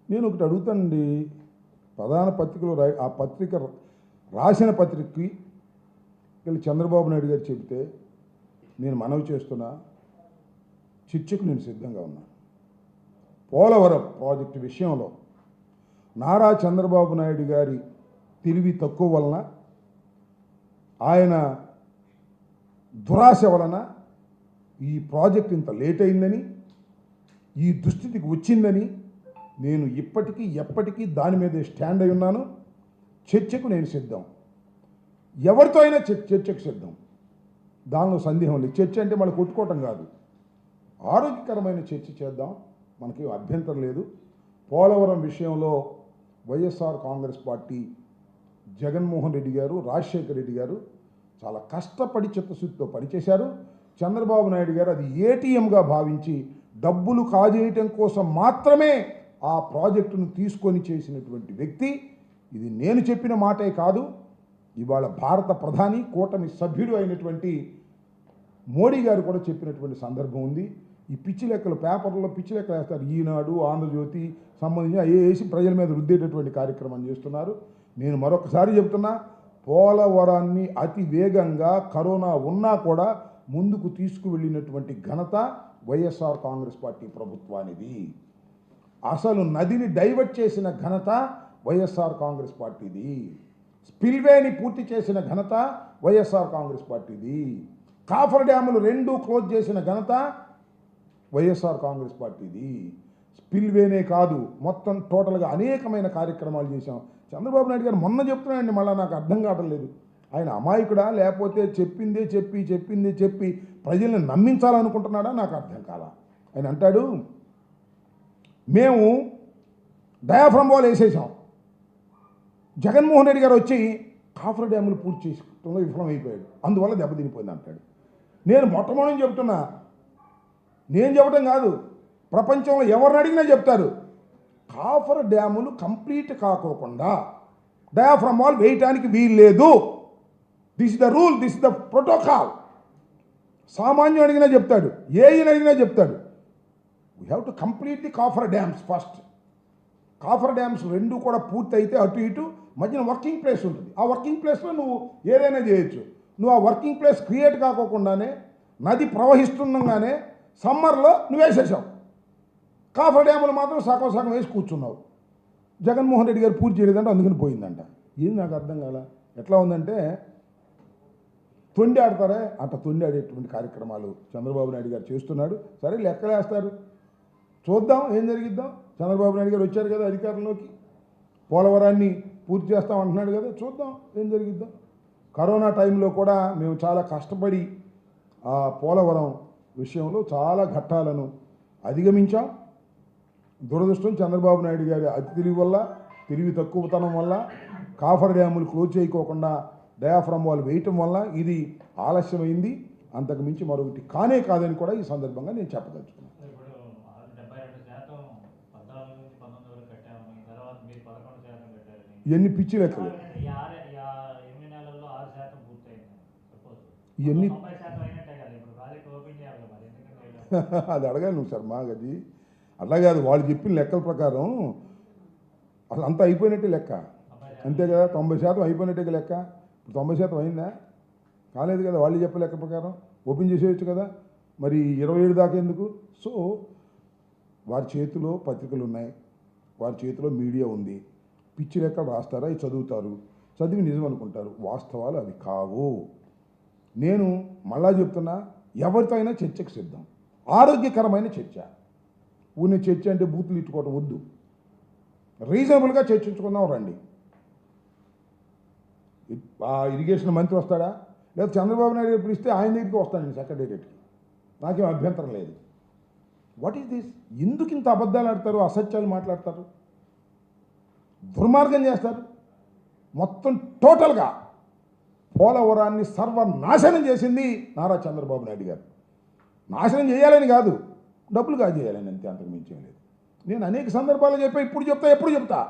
నేను ఒకటి అడుగుతానండి, ప్రధాన పత్రికలో ఆ పత్రిక రాసిన పత్రికకి వీళ్ళు చంద్రబాబు నాయుడు గారు చెబితే నేను మనవి చేస్తున్నా, చర్చకు నేను సిద్ధంగా ఉన్నా. పోలవరం ప్రాజెక్టు విషయంలో నారా చంద్రబాబు నాయుడు గారి తెలివి తక్కువ వలన, ఆయన దురాశ వలన ఈ ప్రాజెక్ట్ ఇంత లేట్ అయిందని, ఈ దుస్థితికి వచ్చిందని నేను ఇప్పటికీ ఎప్పటికీ దాని మీదే స్టాండ్ అయి ఉన్నాను. చర్చకు నేను సిద్ధం, ఎవరితో అయినా చర్చకు సిద్ధం, దానిలో సందేహం లేదు. చర్చ అంటే మళ్ళీ కొట్టుకోవటం కాదు, ఆరోగ్యకరమైన చర్చ చేద్దాం, మనకి అభ్యంతరం లేదు. పోలవరం విషయంలో వైఎస్ఆర్ కాంగ్రెస్ పార్టీ జగన్మోహన్ రెడ్డి గారు, రాజశేఖర రెడ్డి గారు చాలా కష్టపడి చిత్తశుద్ధితో పనిచేశారు. చంద్రబాబు నాయుడు గారు అది ఏటీఎంగా భావించి డబ్బులు కాజేయటం కోసం మాత్రమే ఆ ప్రాజెక్టును తీసుకొని చేసినటువంటి వ్యక్తి. ఇది నేను చెప్పిన మాటే కాదు, ఇవాళ భారత ప్రధాని కూటమి సభ్యుడు అయినటువంటి మోడీ గారు కూడా చెప్పినటువంటి సందర్భం ఉంది. ఈ పిచ్చి లెక్కలు పేపర్లో పిచ్చి లెక్కలు వేస్తారు, ఈనాడు, ఆంధ్రజ్యోతి సంబంధించి వేసి ప్రజల మీద రుద్దేటటువంటి కార్యక్రమం చేస్తున్నారు. నేను మరొకసారి చెబుతున్నా, పోలవరాన్ని అతి వేగంగా కరోనా ఉన్నా కూడా ముందుకు తీసుకువెళ్ళినటువంటి ఘనత వైఎస్ఆర్ కాంగ్రెస్ పార్టీ ప్రభుత్వానిది. అసలు నదిని డైవర్ట్ చేసిన ఘనత వైఎస్ఆర్ కాంగ్రెస్ పార్టీది. స్పిల్వేని పూర్తి చేసిన ఘనత వైఎస్ఆర్ కాంగ్రెస్ పార్టీది. కాఫర్ డ్యాములు 2 క్లోజ్ చేసిన ఘనత వైఎస్ఆర్ కాంగ్రెస్ పార్టీది. స్పిల్వేనే కాదు, మొత్తం టోటల్గా అనేకమైన కార్యక్రమాలు చేశాం. చంద్రబాబు నాయుడు గారు మొన్న చెప్తున్నాయండి, మళ్ళీ నాకు అర్థం కావడం లేదు, ఆయన అమాయకుడా లేకపోతే చెప్పిందే చెప్పి ప్రజల్ని నమ్మించాలనుకుంటున్నాడా నాకు అర్థం కాల. ఆయన అంటాడు, మేము డయాఫ్రమ్ వాల్ వేసేసాం, జగన్మోహన్ రెడ్డి గారు వచ్చి కాఫర్ డ్యాములు పూర్తి చేసుకోవడంలో విఫలమైపోయాడు, అందువల్ల దెబ్బతినిపోయింది అంటాడు. నేను మొట్టమొదటి చెప్తున్నా, నేను చెప్పడం కాదు, ప్రపంచంలో ఎవరిని అడిగినా చెప్తారు, కాఫర్ డ్యాములు కంప్లీట్ కాకోకుండా డయాఫ్రమ్ వాల్ వేయటానికి వీల్లేదు. This is the rule, this is the protocol. సామాన్యం అడిగినా చెప్తాడు, ఏఈని అడిగినా చెప్తాడు, we have to complete the coffer dams first. Coffer dams 2 కూడా పూర్తి అయితే అటు ఇటు మధ్యన వర్కింగ్ ప్లేస్ ఉంటుంది. ఆ వర్కింగ్ ప్లేస్లో నువ్వు ఏదైనా చేయొచ్చు. నువ్వు ఆ వర్కింగ్ ప్లేస్ క్రియేట్ కాకోకుండానే నది ప్రవహిస్తుండగానే సమ్మర్లో నువ్వు వేసేసావు. కాఫర్ డ్యాములు మాత్రం సగం వేసి కూర్చున్నావు. జగన్మోహన్ రెడ్డి గారు పూర్తి చేయలేదంటే అందుకని పోయిందంట. ఏది నాకు అర్థం కాల. ఎట్లా ఉందంటే తొండి ఆడతారే, అంత తొండి ఆడేటువంటి కార్యక్రమాలు చంద్రబాబు నాయుడు గారు చేస్తున్నాడు. సరే లెక్కలేస్తారు, చూద్దాం ఏం జరిగిద్దాం. చంద్రబాబు నాయుడు గారు వచ్చారు కదా అధికారంలోకి, పోలవరాన్ని పూర్తి చేస్తామంటున్నాడు కదా, చూద్దాం ఏం జరిగిద్దాం. కరోనా టైంలో కూడా మేము చాలా కష్టపడి ఆ పోలవరం విషయంలో చాలా ఘట్టాలను అధిగమించాం. దురదృష్టం చంద్రబాబు నాయుడు గారి అతి తెలివి వల్ల, తెలివి తక్కువతనం వల్ల, కాఫర్ డ్యాములు క్లోజ్ చేయకోకుండా డయాఫ్రమ్ వాల్ వేయటం వల్ల ఇది ఆలస్యమైంది. అంతకు మించి మరొకటి కానే కాదని కూడా ఈ సందర్భంగా నేను చెప్పదలుచుకున్నాను. ఇవన్నీ పిచ్చి లెక్కలు, ఇవన్నీ అది అడగాలి నువ్వు సార్ మాకు. అది అట్లా కాదు, వాళ్ళు చెప్పిన లెక్కల ప్రకారం అసలు అంతా అయిపోయినట్టే లెక్క, అంతే కదా. 90% అయిపోయినట్టే లెక్క. ఇప్పుడు 90% అయిందా? కాలేదు కదా. వాళ్ళు చెప్పే లెక్క ప్రకారం ఓపెన్ చేసేయచ్చు కదా, మరి 27 దాకా ఎందుకు? సో వారి చేతిలో పత్రికలు ఉన్నాయి, వారి చేతిలో మీడియా ఉంది. పిచ్చి లెక్కలు రాస్తారా, అవి చదువుతారు, చదివి నిజం అనుకుంటారు. వాస్తవాలు అవి కావు. నేను మళ్ళా చెప్తున్నా, ఎవరితో అయినా చర్చకు సిద్ధం, ఆరోగ్యకరమైన చర్చ. ఊరిని చర్చ అంటే బూతులు ఇట్టుకోవడం వద్దు, రీజనబుల్గా చర్చించుకుందాం రండి. ఆ ఇరిగేషన్ మంత్రి వస్తాడా, లేదా చంద్రబాబు నాయుడు గారు పిలిస్తే ఆయన దగ్గరికి వస్తానండి సెక్రటేరియట్కి, నాకేం అభ్యంతరం లేదు. What is this? ఎందుకు ఇంత అబద్ధాలు ఆడతారు, అసత్యాలు మాట్లాడతారు, దుర్మార్గం చేస్తారు? మొత్తం టోటల్గా పోలవరాన్ని సర్వనాశనం చేసింది నారా చంద్రబాబు నాయుడు గారు. నాశనం చేయాలని కాదు, డబ్బులు కాజేయాలని, అంతే, అంతకు మించేం లేదు. నేను అనేక సందర్భాలు చెప్పా, ఇప్పుడు చెప్తా, ఎప్పుడు చెప్తా.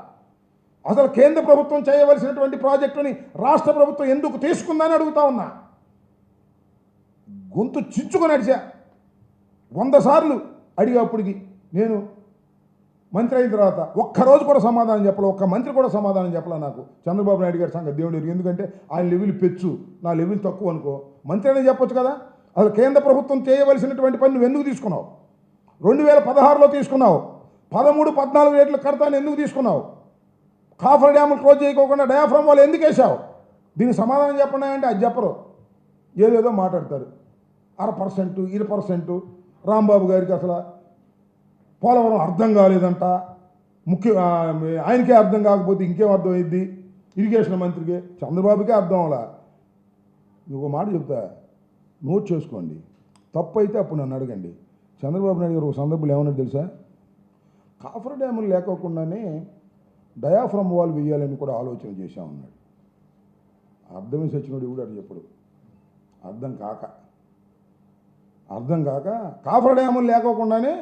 అసలు కేంద్ర ప్రభుత్వం చేయవలసినటువంటి ప్రాజెక్టుని రాష్ట్ర ప్రభుత్వం ఎందుకు తీసుకుందని అడుగుతా ఉన్నా. గొంతు చించుకొని అడిచా 100 సార్లు అడిగేప్పటికి నేను మంత్రి అయిన తర్వాత ఒక్కరోజు కూడా సమాధానం చెప్పలే, ఒక్క మంత్రి కూడా సమాధానం చెప్పలే నాకు. చంద్రబాబు నాయుడు గారి సంగతి దేవుడు ఎరుగు. ఎందుకంటే ఆయన లెవెల్ పెచ్చు, నా లెవెల్ తక్కువ అనుకో. మంత్రి అనేది చెప్పొచ్చు కదా. అసలు కేంద్ర ప్రభుత్వం చేయవలసినటువంటి పని నువ్వు ఎందుకు తీసుకున్నావు? 2016లో తీసుకున్నావు, 13, 14 రేట్లు కడతాను ఎందుకు తీసుకున్నావు? కాఫర్ డ్యాములు క్లోజ్ చేయకోకుండా డయాఫ్రమ్ వాళ్ళు ఎందుకు వేసావు? దీనికి సమాధానం చెప్పండి అంటే అది చెప్పరు, ఏదేదో మాట్లాడతారు. 1% 2%. రాంబాబు గారికి అసలు పోలవరం అర్థం కాలేదంట, ఆయనకే అర్థం కాకపోతే ఇంకేం అర్థమైంది ఇరిగేషన్ మంత్రికి? చంద్రబాబుకే అర్థం అలా. ఒక మాట చెప్తా, నోట్ చేసుకోండి. తప్పు అయితే అప్పుడు నన్ను అడగండి. చంద్రబాబు నాయుడు గారు ఒక సందర్భంలో ఏమన్నా తెలుసా? కాఫర్ డ్యాములు లేకోకుండానే డయాఫ్రమ్ వాల్ వేయాలని కూడా ఆలోచన చేశామన్నాడు. అర్థమే సచ్చినోడు కూడా అది చెప్పడు. అర్థం కాక కాఫర్ డ్యాములు లేకోకుండానే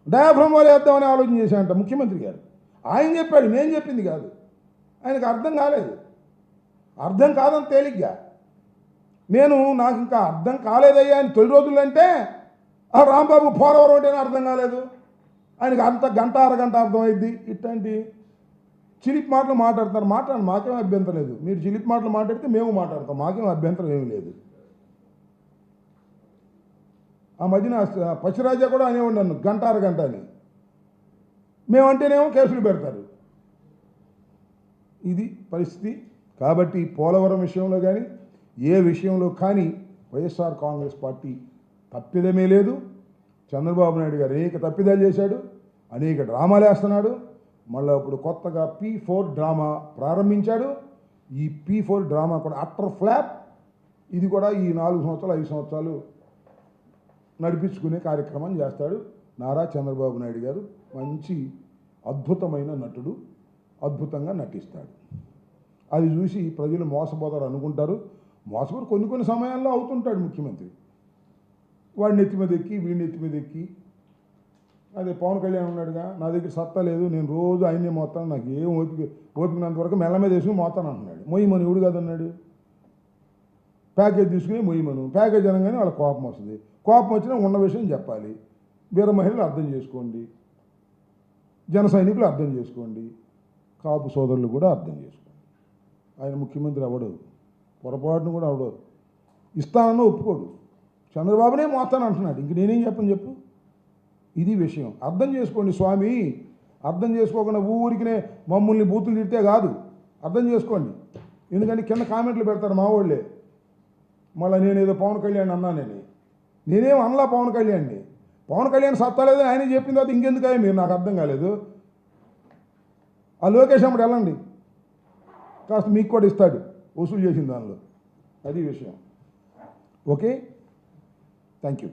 డయాఫ్రమ్ వాల్ వేద్దామని ఆలోచన చేశానంట ముఖ్యమంత్రి గారు. ఆయన చెప్పాడు, నేను చెప్పింది కాదు. ఆయనకు అర్థం కాలేదు. అర్థం కాదని తేలిగ్గా నాకు ఇంకా అర్థం కాలేదయ్యా అని తొలి రోజులు అంటే ఆ రాంబాబు పోలవరం అంటేనే అర్థం కాలేదు, ఆయనకి అంత గంట అరగంట అర్థమైద్ది. ఇట్లాంటి చిలిపి మాటలు మాట్లాడతారు. మాట్లాడండి, మాకేం అభ్యంతరం లేదు. మీరు చిలిపి మాటలు మాట్లాడితే మేము మాట్లాడతాం, మాకేం అభ్యంతరం ఏమీ లేదు. ఆ మధ్యన పచ్చిరాజా కూడా అనేవాడు నన్ను గంట అరగంట అని. మేమంటేనేమో కేసులు పెడతారు. ఇది పరిస్థితి. కాబట్టి పోలవరం విషయంలో కానీ ఏ విషయంలో కానీ వైఎస్ఆర్ కాంగ్రెస్ పార్టీ తప్పిదమే లేదు. చంద్రబాబు నాయుడు గారు అనేక తప్పిదాలు చేశాడు, అనేక డ్రామాలు వేస్తున్నాడు. మళ్ళీ ఇప్పుడు కొత్తగా P4 డ్రామా ప్రారంభించాడు. ఈ P4 డ్రామా కూడా అట్టర్ ఫ్లాప్. ఇది కూడా ఈ 4 సంవత్సరాలు 5 సంవత్సరాలు నడిపించుకునే కార్యక్రమం చేస్తాడు నారా చంద్రబాబు నాయుడు గారు. మంచి అద్భుతమైన నటుడు, అద్భుతంగా నటిస్తాడు. అది చూసి ప్రజలు మోసపోతారు అనుకుంటారు. మోసపోరు కొన్ని సమయాల్లో అవుతుంటాడు ముఖ్యమంత్రి. వాడిని ఎత్తి మీద ఎక్కి వీడిని ఎత్తి మీద ఎక్కి. అదే పవన్ కళ్యాణ్ ఉన్నాడుగా, నా దగ్గర సత్తా లేదు, నేను రోజు ఆయనే మోస్తాను, నాకు ఏం ఓపికనంత వరకు మెల్ల మీద వేసుకుని మోస్తాను అంటున్నాడు. మొయ్యమని ఎవడు కాదన్నాడు? ప్యాకేజ్ తీసుకుని మొయ్యమను. ప్యాకేజ్ అనగానే వాళ్ళ కోపం వస్తుంది. కోపం వచ్చినా ఉన్న విషయం చెప్పాలి. వీర మహిళలు అర్థం చేసుకోండి, జన సైనికులు అర్థం చేసుకోండి, కాపు సోదరులు కూడా అర్థం చేసుకోండి. ఆయన ముఖ్యమంత్రి అవ్వడు, పొరపాటును కూడా అవ్వడు. ఇస్తానన్నా ఒప్పుకోడు. చంద్రబాబునే మోస్తాను అంటున్నాడు. ఇంక నేనేం చెప్పు. ఇది విషయం. అర్థం చేసుకోండి స్వామి. అర్థం చేసుకోకుండా ఊరికినే మమ్మల్ని బూతులు తిడితే కాదు, అర్థం చేసుకోండి. ఎందుకంటే కింద కామెంట్లు పెడతారు మా వాళ్ళే. మళ్ళీ నేనేదో పవన్ కళ్యాణ్ అన్నానని. నేనేం అనలా పవన్ కళ్యాణ్ని. పవన్ కళ్యాణ్ సత్తా లేదని ఆయన చెప్పిన తర్వాత ఇంకెందుకు మీరు? నాకు అర్థం కాలేదు. ఆ లోకేష్ అమ్మడు వెళ్ళండి, కాస్త మీకు కూడా ఇస్తాడు వసూలు చేసిన దానిలో. అది విషయం. Okay, thank you.